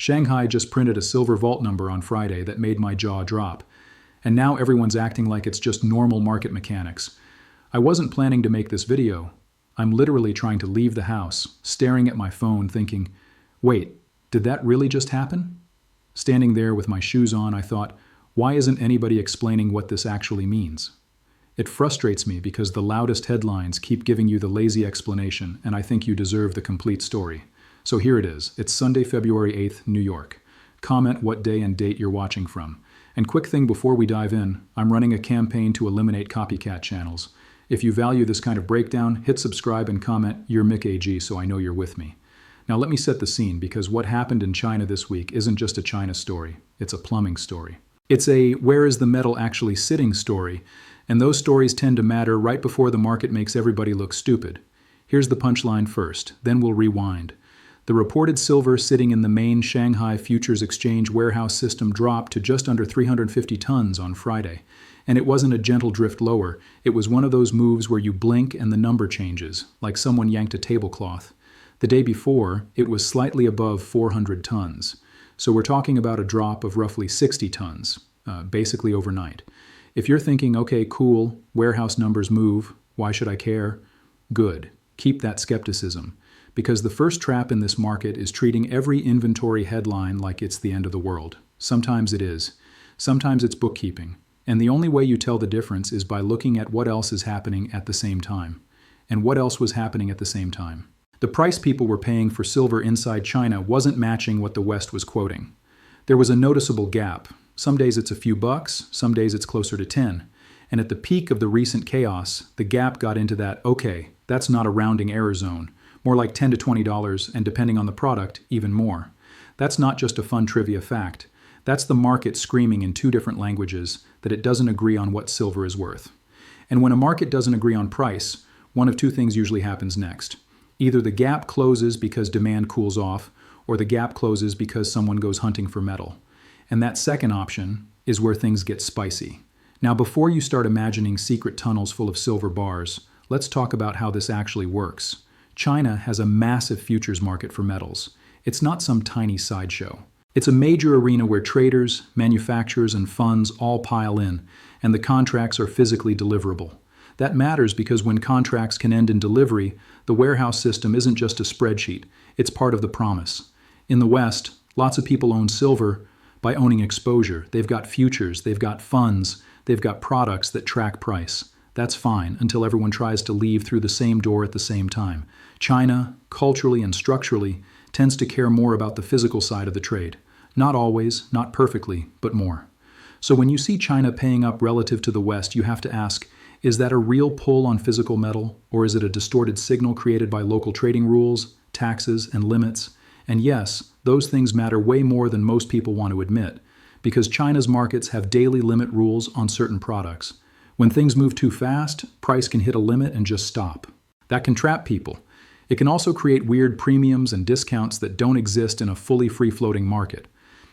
Shanghai just printed a silver vault number on Friday that made my jaw drop. And now everyone's acting like it's just normal market mechanics. I wasn't planning to make this video. I'm literally trying to leave the house, staring at my phone thinking, wait, did that really just happen? Standing there with my shoes on, I thought, why isn't anybody explaining what this actually means? It frustrates me because the loudest headlines keep giving you the lazy explanation, and I think you deserve the complete story. So here it is. It's Sunday, February 8th, New York. Comment what day and date you're watching from. And quick thing before we dive in, I'm running a campaign to eliminate copycat channels. If you value this kind of breakdown, hit subscribe and comment, "You're Mick AG," so I know you're with me. Now let me set the scene, because what happened in China this week isn't just a China story, it's a plumbing story. It's a where is the metal actually sitting story, and those stories tend to matter right before the market makes everybody look stupid. Here's the punchline first, then we'll rewind. The reported silver sitting in the main Shanghai Futures Exchange warehouse system dropped to just under 350 tons on Friday. And it wasn't a gentle drift lower, it was one of those moves where you blink and the number changes, like someone yanked a tablecloth. The day before, it was slightly above 400 tons. So we're talking about a drop of roughly 60 tons, basically overnight. If you're thinking, okay, cool, warehouse numbers move, why should I care? Good. Keep that skepticism. Because the first trap in this market is treating every inventory headline like it's the end of the world. Sometimes it is. Sometimes it's bookkeeping. And the only way you tell the difference is by looking at what else is happening at the same time. And what else was happening at the same time? The price people were paying for silver inside China wasn't matching what the West was quoting. There was a noticeable gap. Some days it's a few bucks, some days it's closer to 10. And at the peak of the recent chaos, the gap got into that, okay, that's not a rounding error zone. More like $10 to $20, and depending on the product, even more. That's not just a fun trivia fact. That's the market screaming in two different languages that it doesn't agree on what silver is worth. And when a market doesn't agree on price, one of two things usually happens next. Either the gap closes because demand cools off, or the gap closes because someone goes hunting for metal. And that second option is where things get spicy. Now, before you start imagining secret tunnels full of silver bars, let's talk about how this actually works. China has a massive futures market for metals. It's not some tiny sideshow. It's a major arena where traders, manufacturers, and funds all pile in, and the contracts are physically deliverable. That matters because when contracts can end in delivery, the warehouse system isn't just a spreadsheet, it's part of the promise. In the West, lots of people own silver by owning exposure. They've got futures, they've got funds, they've got products that track price. That's fine until everyone tries to leave through the same door at the same time. China, culturally and structurally, tends to care more about the physical side of the trade. Not always, not perfectly, but more. So when you see China paying up relative to the West, you have to ask, is that a real pull on physical metal, or is it a distorted signal created by local trading rules, taxes, and limits? And yes, those things matter way more than most people want to admit, because China's markets have daily limit rules on certain products. When things move too fast, price can hit a limit and just stop. That can trap people. It can also create weird premiums and discounts that don't exist in a fully free-floating market.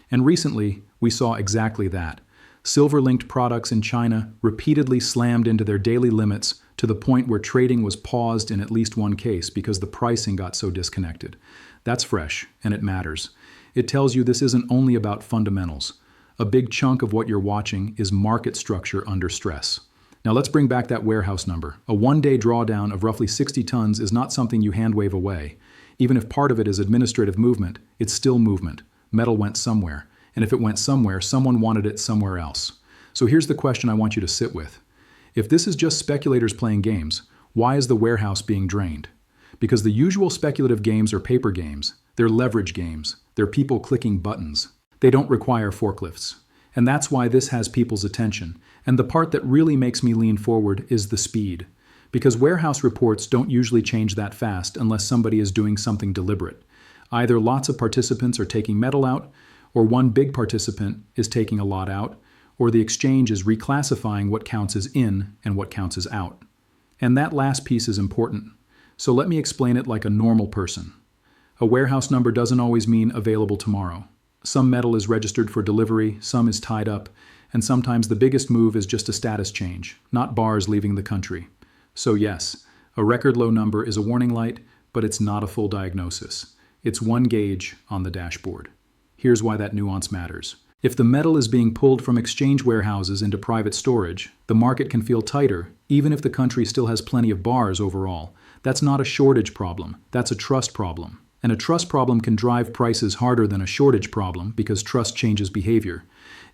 And recently, we saw exactly that. Silver-linked products in China repeatedly slammed into their daily limits to the point where trading was paused in at least one case because the pricing got so disconnected. That's fresh, and it matters. It tells you this isn't only about fundamentals. A big chunk of what you're watching is market structure under stress. Now let's bring back that warehouse number. A one-day drawdown of roughly 60 tons is not something you hand-wave away. Even if part of it is administrative movement, it's still movement. Metal went somewhere. And if it went somewhere, someone wanted it somewhere else. So here's the question I want you to sit with. If this is just speculators playing games, why is the warehouse being drained? Because the usual speculative games are paper games. They're leverage games. They're people clicking buttons. They don't require forklifts. And that's why this has people's attention. And the part that really makes me lean forward is the speed. Because warehouse reports don't usually change that fast unless somebody is doing something deliberate. Either lots of participants are taking metal out, or one big participant is taking a lot out, or the exchange is reclassifying what counts as in and what counts as out. And that last piece is important. So let me explain it like a normal person. A warehouse number doesn't always mean available tomorrow. Some metal is registered for delivery, some is tied up, and sometimes the biggest move is just a status change, not bars leaving the country. So yes, a record low number is a warning light, but it's not a full diagnosis. It's one gauge on the dashboard. Here's why that nuance matters. If the metal is being pulled from exchange warehouses into private storage, the market can feel tighter, even if the country still has plenty of bars overall. That's not a shortage problem, that's a trust problem. And a trust problem can drive prices harder than a shortage problem because trust changes behavior.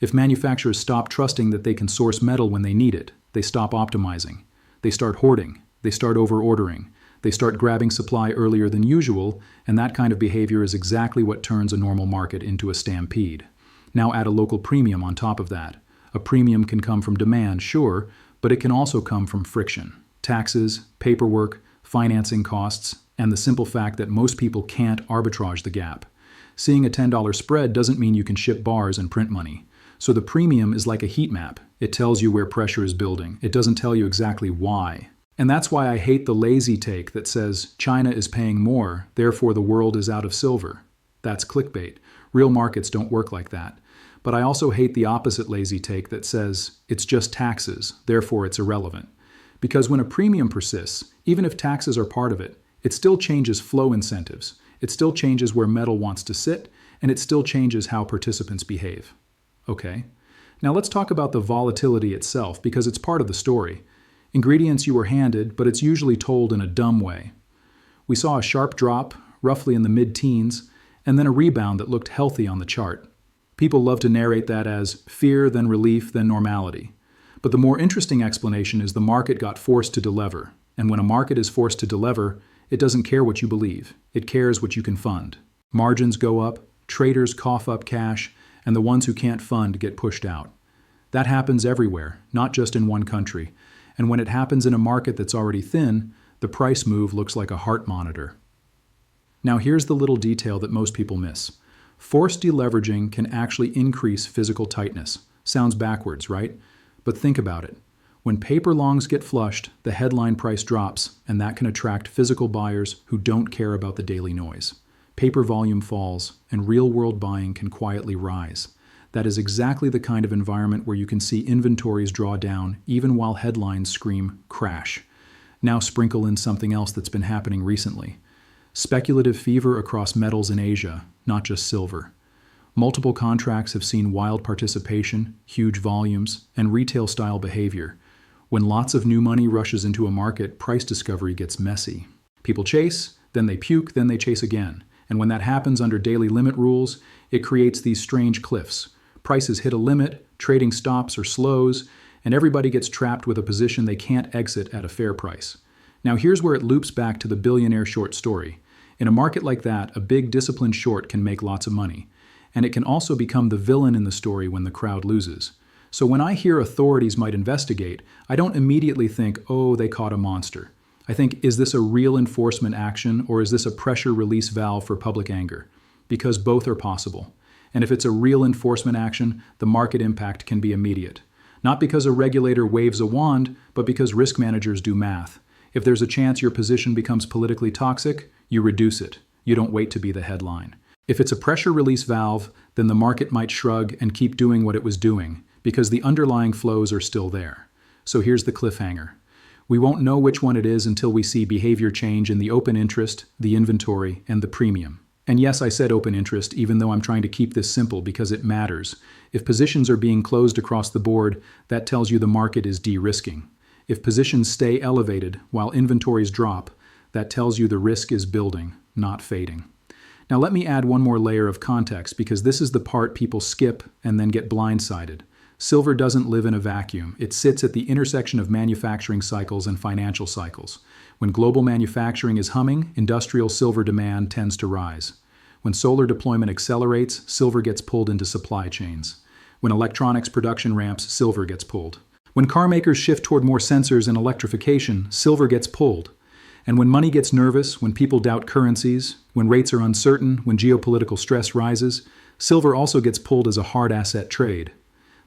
If manufacturers stop trusting that they can source metal when they need it, they stop optimizing. They start hoarding. They start over-ordering. They start grabbing supply earlier than usual, and that kind of behavior is exactly what turns a normal market into a stampede. Now add a local premium on top of that. A premium can come from demand, sure, but it can also come from friction. Taxes, paperwork, financing costs, and the simple fact that most people can't arbitrage the gap. Seeing a $10 spread doesn't mean you can ship bars and print money. So the premium is like a heat map. It tells you where pressure is building. It doesn't tell you exactly why. And that's why I hate the lazy take that says China is paying more, therefore the world is out of silver. That's clickbait. Real markets don't work like that. But I also hate the opposite lazy take that says it's just taxes, therefore it's irrelevant. Because when a premium persists, even if taxes are part of it, it still changes flow incentives. It still changes where metal wants to sit, and it still changes how participants behave. Okay. Now let's talk about the volatility itself, because it's part of the story. Ingredients you were handed, but it's usually told in a dumb way. We saw a sharp drop, roughly in the mid-teens, and then a rebound that looked healthy on the chart. People love to narrate that as fear, then relief, then normality. But the more interesting explanation is the market got forced to delever. And when a market is forced to delever, it doesn't care what you believe. It cares what you can fund. Margins go up, traders cough up cash, and the ones who can't fund get pushed out. That happens everywhere, not just in one country. And when it happens in a market that's already thin, the price move looks like a heart monitor. Now here's the little detail that most people miss. Forced deleveraging can actually increase physical tightness. Sounds backwards, right? But think about it. When paper longs get flushed, the headline price drops, and that can attract physical buyers who don't care about the daily noise. Paper volume falls, and real-world buying can quietly rise. That is exactly the kind of environment where you can see inventories draw down even while headlines scream crash. Now sprinkle in something else that's been happening recently. Speculative fever across metals in Asia, not just silver. Multiple contracts have seen wild participation, huge volumes, and retail-style behavior. When lots of new money rushes into a market, price discovery gets messy. People chase, then they puke, then they chase again. And when that happens under daily limit rules, it creates these strange cliffs. Prices hit a limit, trading stops or slows, and everybody gets trapped with a position they can't exit at a fair price. Now here's where it loops back to the billionaire short story. In a market like that, a big disciplined short can make lots of money. And it can also become the villain in the story when the crowd loses. So when I hear authorities might investigate, I don't immediately think, oh, they caught a monster. I think, is this a real enforcement action or is this a pressure release valve for public anger? Because both are possible. And if it's a real enforcement action, the market impact can be immediate. Not because a regulator waves a wand, but because risk managers do math. If there's a chance your position becomes politically toxic, you reduce it. You don't wait to be the headline. If it's a pressure release valve, then the market might shrug and keep doing what it was doing, because the underlying flows are still there. So here's the cliffhanger. We won't know which one it is until we see behavior change in the open interest, the inventory, and the premium. And yes, I said open interest, even though I'm trying to keep this simple because it matters. If positions are being closed across the board, that tells you the market is de-risking. If positions stay elevated while inventories drop, that tells you the risk is building, not fading. Now let me add one more layer of context because this is the part people skip and then get blindsided. Silver doesn't live in a vacuum. It sits at the intersection of manufacturing cycles and financial cycles. When global manufacturing is humming, industrial silver demand tends to rise. When solar deployment accelerates, silver gets pulled into supply chains. When electronics production ramps, silver gets pulled. When car makers shift toward more sensors and electrification, silver gets pulled. And when money gets nervous, when people doubt currencies, when rates are uncertain, when geopolitical stress rises, silver also gets pulled as a hard asset trade.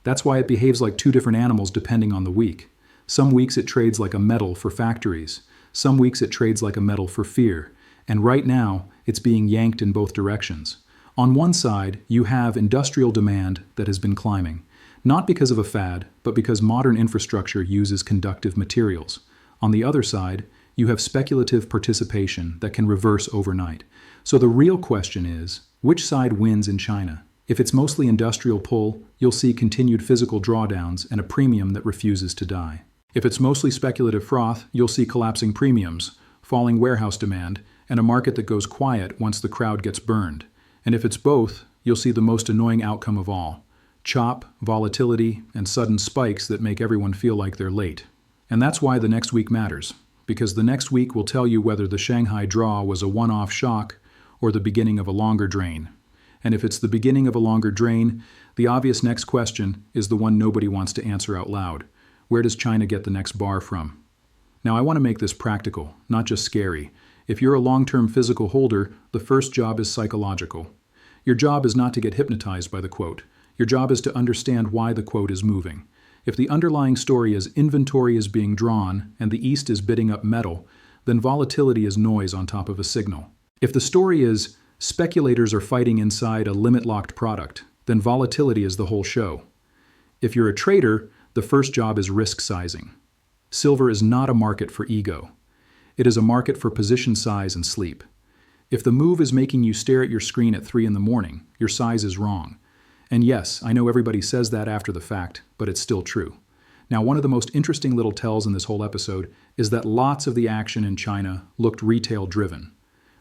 That's why it behaves like two different animals depending on the week. Some weeks it trades like a metal for factories. Some weeks it trades like a metal for fear. And right now, it's being yanked in both directions. On one side, you have industrial demand that has been climbing. Not because of a fad, but because modern infrastructure uses conductive materials. On the other side, you have speculative participation that can reverse overnight. So the real question is, which side wins in China? If it's mostly industrial pull, you'll see continued physical drawdowns and a premium that refuses to die. If it's mostly speculative froth, you'll see collapsing premiums, falling warehouse demand, and a market that goes quiet once the crowd gets burned. And if it's both, you'll see the most annoying outcome of all: chop, volatility, and sudden spikes that make everyone feel like they're late. And that's why the next week matters, because the next week will tell you whether the Shanghai draw was a one-off shock or the beginning of a longer drain. And if it's the beginning of a longer drain, the obvious next question is the one nobody wants to answer out loud. Where does China get the next bar from? Now, I want to make this practical, not just scary. If you're a long-term physical holder, the first job is psychological. Your job is not to get hypnotized by the quote. Your job is to understand why the quote is moving. If the underlying story is inventory is being drawn and the East is bidding up metal, then volatility is noise on top of a signal. If the story is speculators are fighting inside a limit-locked product, then volatility is the whole show. If you're a trader, the first job is risk sizing. Silver is not a market for ego. It is a market for position size and sleep. If the move is making you stare at your screen at 3 a.m, your size is wrong. And yes, I know everybody says that after the fact, but it's still true. Now, one of the most interesting little tells in this whole episode is that lots of the action in China looked retail-driven.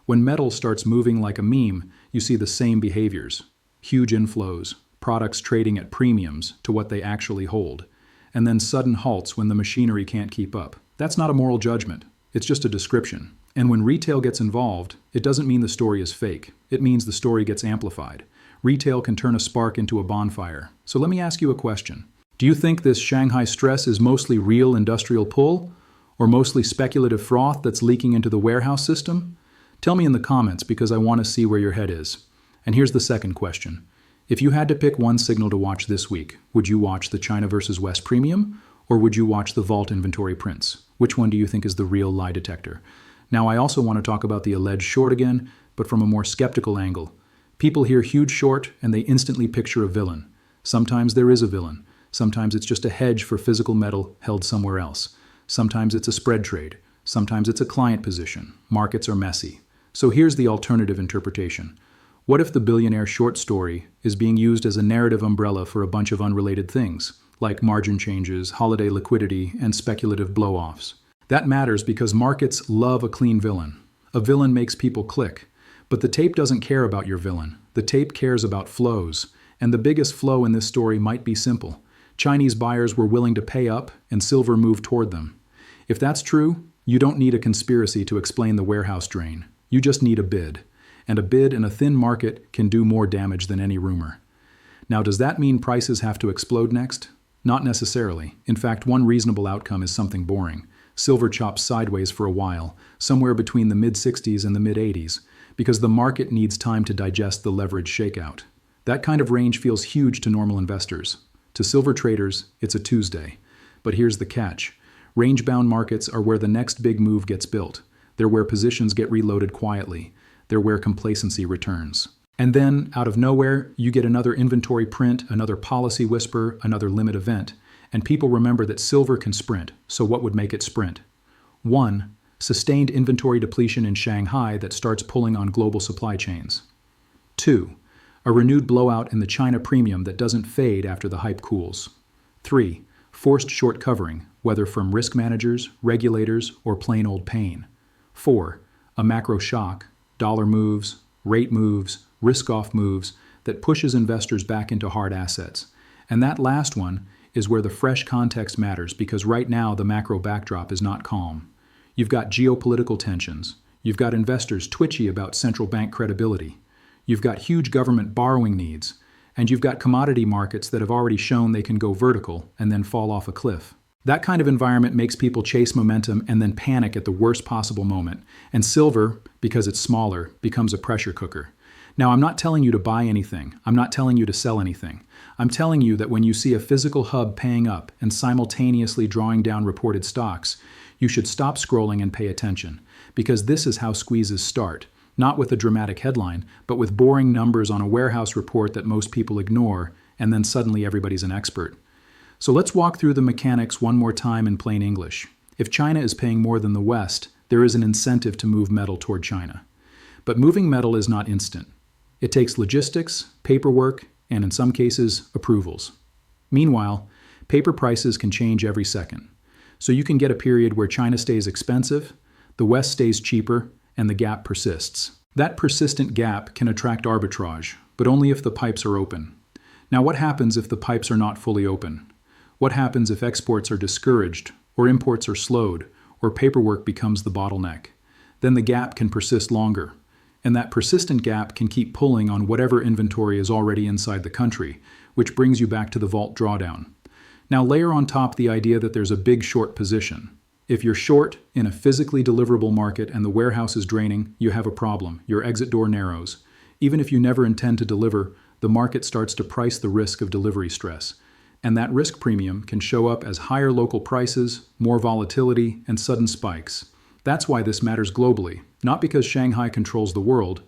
When metal starts moving like a meme, you see the same behaviors. Huge inflows, products trading at premiums to what they actually hold, and then sudden halts when the machinery can't keep up. That's not a moral judgment. It's just a description. And when retail gets involved, it doesn't mean the story is fake. It means the story gets amplified. Retail can turn a spark into a bonfire. So let me ask you a question. Do you think this Shanghai stress is mostly real industrial pull, or mostly speculative froth that's leaking into the warehouse system? Tell me in the comments, because I want to see where your head is. And here's the second question. If you had to pick one signal to watch this week, would you watch the China versus West premium, or would you watch the vault inventory prints? Which one do you think is the real lie detector? Now, I also want to talk about the alleged short again, but from a more skeptical angle. People hear huge short and they instantly picture a villain. Sometimes there is a villain. Sometimes it's just a hedge for physical metal held somewhere else. Sometimes it's a spread trade. Sometimes it's a client position. Markets are messy. So here's the alternative interpretation. What if the billionaire short story is being used as a narrative umbrella for a bunch of unrelated things, like margin changes, holiday liquidity, and speculative blow-offs? That matters because markets love a clean villain. A villain makes people click. But the tape doesn't care about your villain. The tape cares about flows. And the biggest flow in this story might be simple. Chinese buyers were willing to pay up, and silver moved toward them. If that's true, you don't need a conspiracy to explain the warehouse drain. You just need a bid. And a bid in a thin market can do more damage than any rumor. Now, does that mean prices have to explode next? Not necessarily. In fact, one reasonable outcome is something boring. Silver chops sideways for a while, somewhere between the mid-60s and the mid-80s, because the market needs time to digest the leverage shakeout. That kind of range feels huge to normal investors. To silver traders, it's a Tuesday. But here's the catch. Range-bound markets are where the next big move gets built. They're where positions get reloaded quietly. They're where complacency returns. And then, out of nowhere, you get another inventory print, another policy whisper, another limit event. And people remember that silver can sprint, so what would make it sprint? 1. Sustained inventory depletion in Shanghai that starts pulling on global supply chains. 2. A renewed blowout in the China premium that doesn't fade after the hype cools. 3. Forced short covering, whether from risk managers, regulators, or plain old pain. 4. A macro shock, dollar moves, rate moves, risk-off moves that pushes investors back into hard assets. And that last one is where the fresh context matters, because right now the macro backdrop is not calm. You've got geopolitical tensions. You've got investors twitchy about central bank credibility. You've got huge government borrowing needs. And you've got commodity markets that have already shown they can go vertical and then fall off a cliff. That kind of environment makes people chase momentum and then panic at the worst possible moment. And silver, because it's smaller, becomes a pressure cooker. Now, I'm not telling you to buy anything. I'm not telling you to sell anything. I'm telling you that when you see a physical hub paying up and simultaneously drawing down reported stocks, you should stop scrolling and pay attention. Because this is how squeezes start. Not with a dramatic headline, but with boring numbers on a warehouse report that most people ignore, and then suddenly everybody's an expert. So let's walk through the mechanics one more time in plain English. If China is paying more than the West, there is an incentive to move metal toward China. But moving metal is not instant. It takes logistics, paperwork, and in some cases, approvals. Meanwhile, paper prices can change every second. So you can get a period where China stays expensive, the West stays cheaper, and the gap persists. That persistent gap can attract arbitrage, but only if the pipes are open. Now, what happens if the pipes are not fully open? What happens if exports are discouraged, or imports are slowed, or paperwork becomes the bottleneck? Then the gap can persist longer, and that persistent gap can keep pulling on whatever inventory is already inside the country, which brings you back to the vault drawdown. Now layer on top the idea that there's a big short position. If you're short in a physically deliverable market and the warehouse is draining, you have a problem. Your exit door narrows. Even if you never intend to deliver, the market starts to price the risk of delivery stress. And that risk premium can show up as higher local prices, more volatility, and sudden spikes. That's why this matters globally, not because Shanghai controls the world,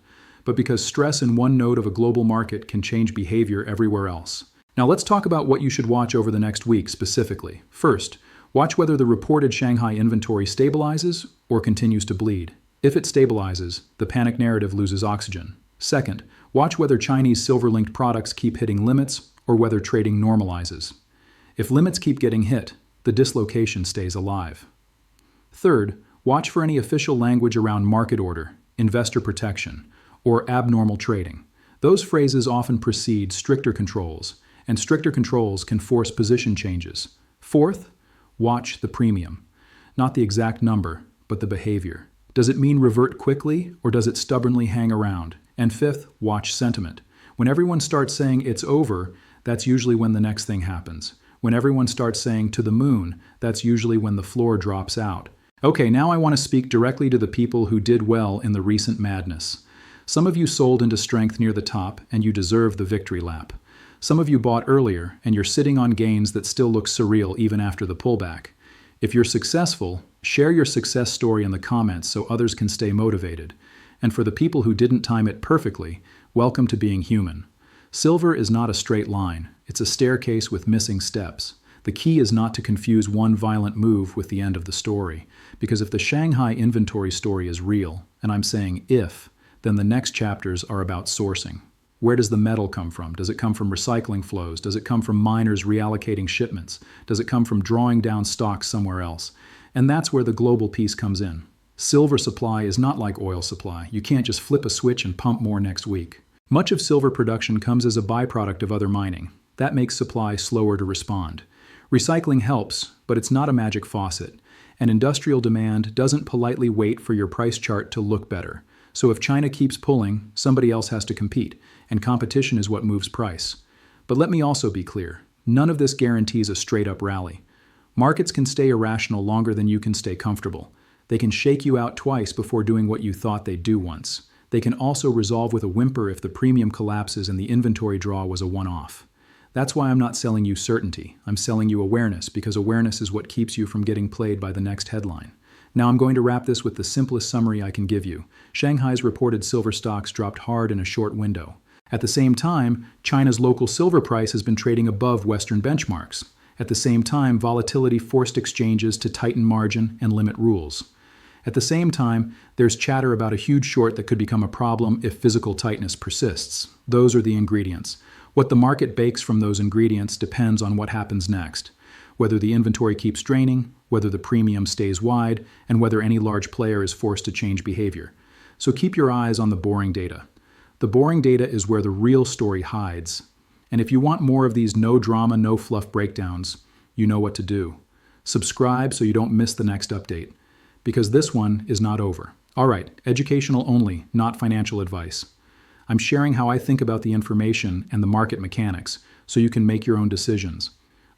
but because stress in one node of a global market can change behavior everywhere else. Now let's talk about what you should watch over the next week specifically. First, watch whether the reported Shanghai inventory stabilizes or continues to bleed. If it stabilizes, the panic narrative loses oxygen. Second, watch whether Chinese silver-linked products keep hitting limits or whether trading normalizes. If limits keep getting hit, the dislocation stays alive. Third, watch for any official language around market order, investor protection, or abnormal trading. Those phrases often precede stricter controls, and stricter controls can force position changes. Fourth, watch the premium. Not the exact number, but the behavior. Does it mean revert quickly, or does it stubbornly hang around? And fifth, watch sentiment. When everyone starts saying it's over, that's usually when the next thing happens. When everyone starts saying to the moon, that's usually when the floor drops out. Okay, now I want to speak directly to the people who did well in the recent madness. Some of you sold into strength near the top, and you deserve the victory lap. Some of you bought earlier, and you're sitting on gains that still look surreal even after the pullback. If you're successful, share your success story in the comments so others can stay motivated. And for the people who didn't time it perfectly, welcome to being human. Silver is not a straight line. It's a staircase with missing steps. The key is not to confuse one violent move with the end of the story. Because if the Shanghai inventory story is real, and I'm saying if, then the next chapters are about sourcing. Where does the metal come from? Does it come from recycling flows? Does it come from miners reallocating shipments? Does it come from drawing down stocks somewhere else? And that's where the global piece comes in. Silver supply is not like oil supply. You can't just flip a switch and pump more next week. Much of silver production comes as a byproduct of other mining. That makes supply slower to respond. Recycling helps, but it's not a magic faucet. And industrial demand doesn't politely wait for your price chart to look better. So if China keeps pulling, somebody else has to compete, and competition is what moves price. But let me also be clear, none of this guarantees a straight-up rally. Markets can stay irrational longer than you can stay comfortable. They can shake you out twice before doing what you thought they'd do once. They can also resolve with a whimper if the premium collapses and the inventory draw was a one-off. That's why I'm not selling you certainty. I'm selling you awareness, because awareness is what keeps you from getting played by the next headline. Now I'm going to wrap this with the simplest summary I can give you. Shanghai's reported silver stocks dropped hard in a short window. At the same time, China's local silver price has been trading above Western benchmarks. At the same time, volatility forced exchanges to tighten margin and limit rules. At the same time, there's chatter about a huge short that could become a problem if physical tightness persists. Those are the ingredients. What the market bakes from those ingredients depends on what happens next. Whether the inventory keeps draining, whether the premium stays wide, and whether any large player is forced to change behavior. So keep your eyes on the boring data. The boring data is where the real story hides. And if you want more of these no drama, no fluff breakdowns, you know what to do. Subscribe so you don't miss the next update. Because this one is not over. All right, educational only, not financial advice. I'm sharing how I think about the information and the market mechanics so you can make your own decisions.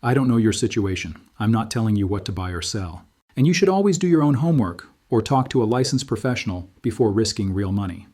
I don't know your situation. I'm not telling you what to buy or sell. And you should always do your own homework or talk to a licensed professional before risking real money.